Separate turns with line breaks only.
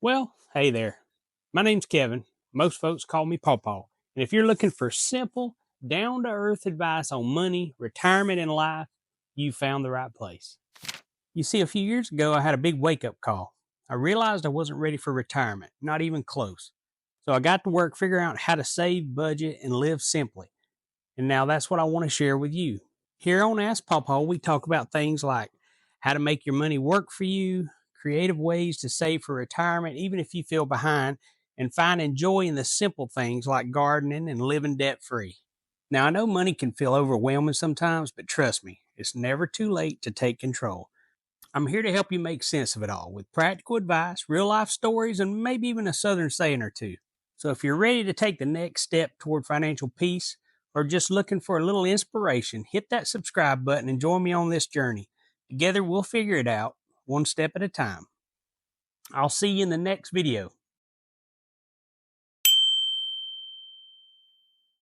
Well, hey there. My name's Kevin. Most folks call me PawPaw. And if you're looking for simple, down to earth advice on money, retirement, and life, you found the right place. You see, a few years ago, I had a big wake up call. I realized I wasn't ready for retirement, not even close. So I got to work figuring out how to save, budget, and live simply. And now that's what I want to share with you. Here on AskPawPaw, we talk about things like how to make your money work for you, creative ways to save for retirement, even if you feel behind, and finding joy in the simple things like gardening and living debt free. Now, I know money can feel overwhelming sometimes, but trust me, it's never too late to take control. I'm here to help you make sense of it all with practical advice, real life stories, and maybe even a Southern saying or two. So if you're ready to take the next step toward financial peace or just looking for a little inspiration, hit that subscribe button and join me on this journey. Together we'll figure it out one step at a time. I'll see you in the next video.